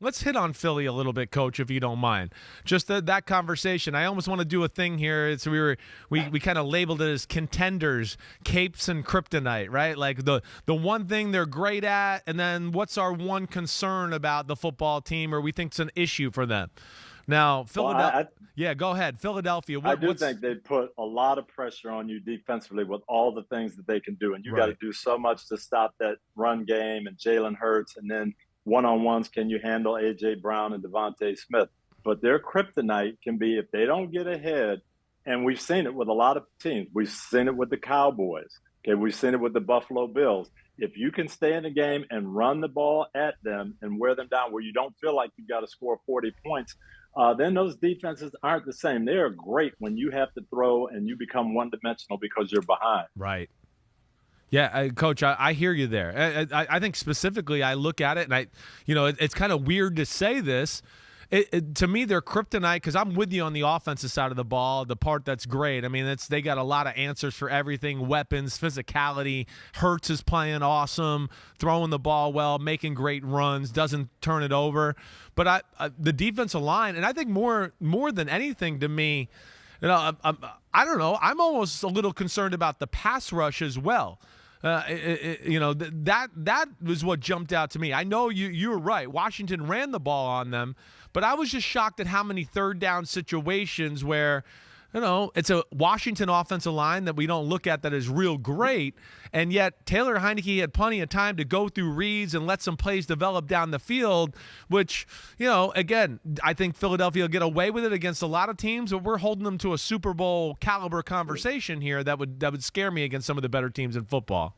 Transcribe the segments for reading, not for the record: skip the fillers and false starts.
Let's hit on Philly a little bit, Coach, if you don't mind. Just that conversation. I almost want to do a thing here. It's we kind of labeled it as contenders, capes and kryptonite, right? Like the one thing they're great at, and then what's our one concern about the football team, or we think it's an issue for them. Now, Philadelphia. Yeah, go ahead, Philadelphia. I do think they put a lot of pressure on you defensively with all the things that they can do, and you got to do so much to stop that run game and Jalen Hurts, and then one-on-ones, can you handle A.J. Brown and Devontae Smith? But their kryptonite can be if they don't get ahead, and we've seen it with a lot of teams. We've seen it with the Cowboys. Okay, we've seen it with the Buffalo Bills. If you can stay in the game and run the ball at them and wear them down where you don't feel like you got to score 40 points, then those defenses aren't the same. They are great when you have to throw and you become one-dimensional because you're behind. Right. Yeah, Coach, I hear you there. I think specifically I look at it, and it's kind of weird to say this. To me, they're kryptonite because I'm with you on the offensive side of the ball, the part that's great. I mean, they got a lot of answers for everything, weapons, physicality. Hurts is playing awesome, throwing the ball well, making great runs, doesn't turn it over. But the defensive line, and I think more than anything to me, I don't know, I'm almost a little concerned about the pass rush as well. That was what jumped out to me. I know you were right. Washington ran the ball on them, but I was just shocked at how many third down situations where, it's a Washington offensive line that we don't look at that is real great, and yet Taylor Heinicke had plenty of time to go through reads and let some plays develop down the field, which, again, I think Philadelphia will get away with it against a lot of teams, but we're holding them to a Super Bowl caliber conversation here that would scare me against some of the better teams in football.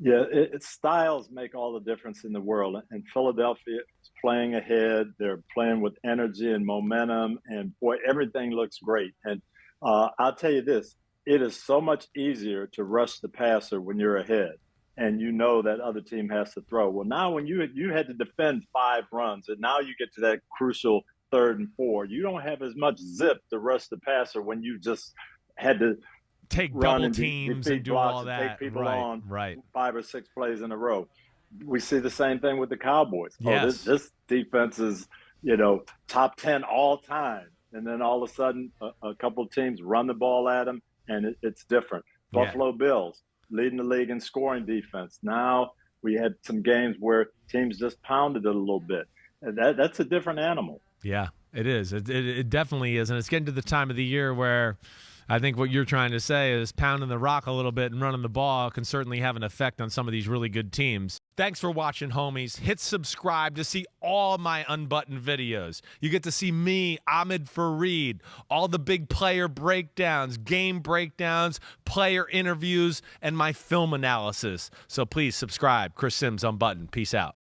Yeah, styles make all the difference in the world, and Philadelphia is playing ahead. They're playing with energy and momentum, and boy, everything looks great. And I'll tell you this, it is so much easier to rush the passer when you're ahead and you know that other team has to throw. Well, now when you had to defend 5 runs, and now you get to that crucial 3rd and 4, you don't have as much zip to rush the passer when you just had to take double teams and do all that. Take people on 5 or 6 plays in a row. We see the same thing with the Cowboys. Yes. This defense is, top 10 all time. And then all of a sudden, a couple of teams run the ball at them, and it's different. Buffalo Bills leading the league in scoring defense. Now we had some games where teams just pounded it a little bit. And that's a different animal. Yeah, it is. It definitely is. And it's getting to the time of the year where I think what you're trying to say is pounding the rock a little bit and running the ball can certainly have an effect on some of these really good teams. Thanks for watching, homies. Hit subscribe to see all my Unbuttoned videos. You get to see me, Ahmed Fareed, all the big player breakdowns, game breakdowns, player interviews, and my film analysis. So please subscribe. Chris Simms Unbuttoned. Peace out.